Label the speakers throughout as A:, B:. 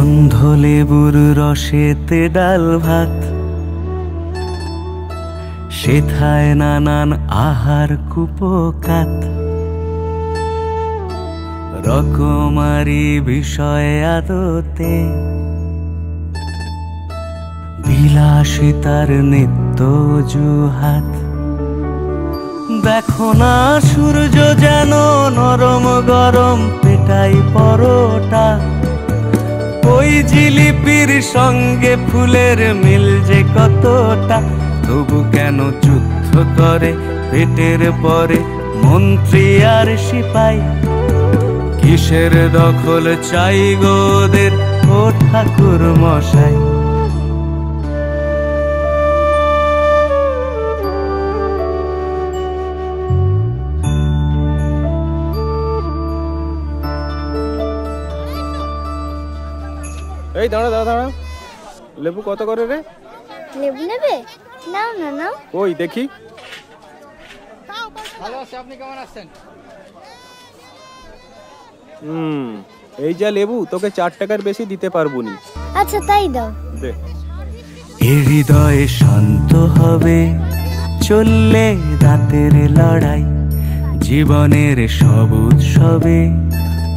A: গন্ধ লেবুর রসেতে ডাল ভাত, সেথায় নানান আহার কুপোকাত, রকমারি বিষয় আদতে বিলাসিতার নিত্য জুহাত। দেখো না সূর্য যেন নরম গরম পেটাই পরোটা, ওই জিলিপির সঙ্গে ফুলের মিল যে কতটা। তবু কেন যুদ্ধ করে পেটের পরে মন্ত্রী আর সিপাই, কিসের দখল চাই গোদের ও ঠাকুর মশাই।
B: এই দাঁড়া দাঁড়া দাঁড়া, লেবু কত করে রে?
C: লেবু নেবে? নাও না নাও।
B: ওই দেখি।
D: ভালো আছি, আপনি কেমন আছেন?
B: এই যা লেবু, তোকে 4 টাকার বেশি দিতে পারবো নি।
C: আচ্ছা তাই দাও।
B: দে।
A: হৃদয়ে শান্ত হবে চললে দাঁতের লড়াই, জীবনের সব উৎসবে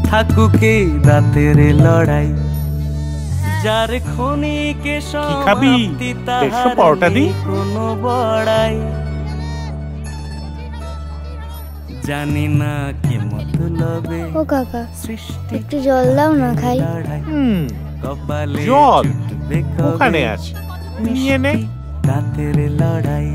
A: থাকুকে দাঁতের লড়াই। যার ক্ষণিকে সমাপ্তি তাহার নেই কোনো বড়াই। জানি না কি মতলবে
C: ও কাকা একটু জল দাও না খাই।
B: জল ওখানে আছে, নিয়ে নে।
A: দাঁতের লড়াই।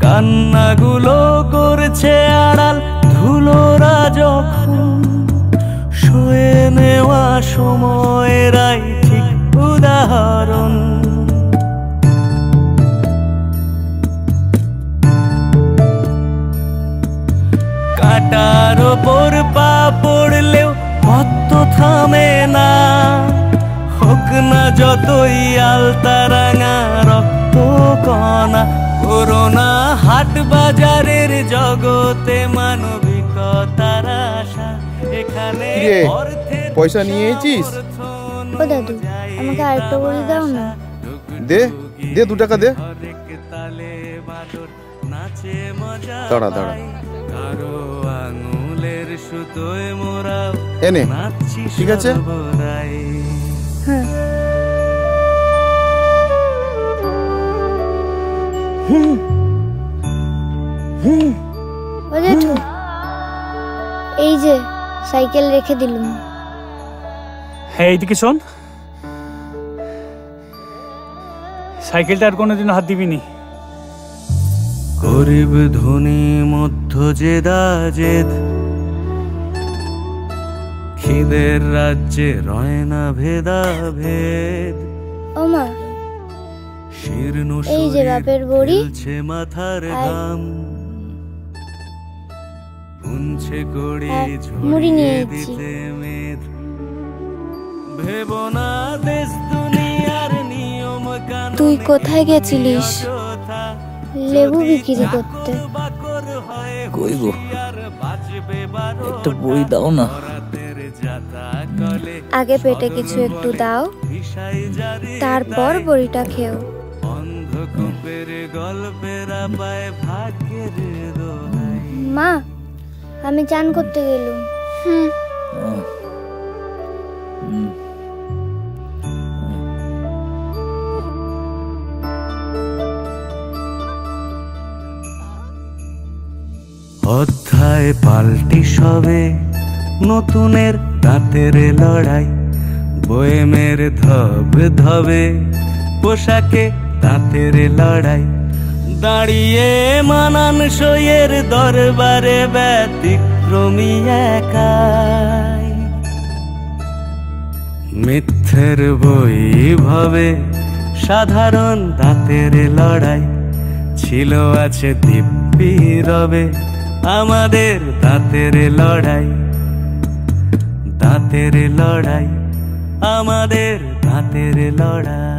A: কান্নাগুলো করছে আড়াল ধুলোরা যখন, শুয়ে নেওয়া সময়েরাই ঠিক উদাহরণ। কাটার ওপর পা পড়লেও পথ তো থামে না, হোক না যতই আলতা রাঙা রক্ত কণা। করোনা হাট বাজারের জগতে মানবিকতার আশা, এখানে
E: পয়সা নিয়ে এসেছিস?
C: ও দাদু আমাকে আরেকটা বড়ি দাও না।
E: দে দে, 2 টাকা দে। দাঁড়া দাঁড়া,
A: কারো আঙুলের সুতোয় মোরা
E: এনে, ঠিক আছে?
C: হ্যাঁ। ও জেঠু, এই যে সাইকেল রেখে দিলুম।
F: হ্যাঁ এইদিকে শোন, সাইকেলটা আর কোনোদিন হাত দিবিনি।
A: গরিব ধনী মধ্য জেদা জেদ, খিদের রাজ্যে রয় না ভেদা ভেদ।
C: ও মা,
A: শীর্ণ
C: এই যে বাপের বড়ি,
A: মাথার ঘাম পুঞ্ছে গড়ি
C: মুড়ি নিয়ে
A: দিতে মেদ। ভেবো না দেশ দুনিয়ার নিয়ম কানুন,
C: তুই কোথায় গেছিলিস লেবু বিক্রি করতে?
D: কই গো, একটা বড়ি দাও না।
C: আগে পেটে কিছু একটু দাও, তারপর বড়িটা খেও। মা, আমি চান করতে গেলুম।
A: অধ্যায় পাল্টি সবে নতুনের দাঁতের লড়াই, বয়েমের ধব ধবে পোশাকে দাঁতের লড়াই। দাঁড়িয়ে মানানসইয়ের দরবারে ব্যতিক্রমী একাই, মিথ্যের বৈভবে সাধারণ দাঁতের লড়াই, ছিল আছে দিব্যি রবে আমাদের দাঁতের লড়াই, দাঁতের লড়াই, আমাদের দাঁতের লড়াই।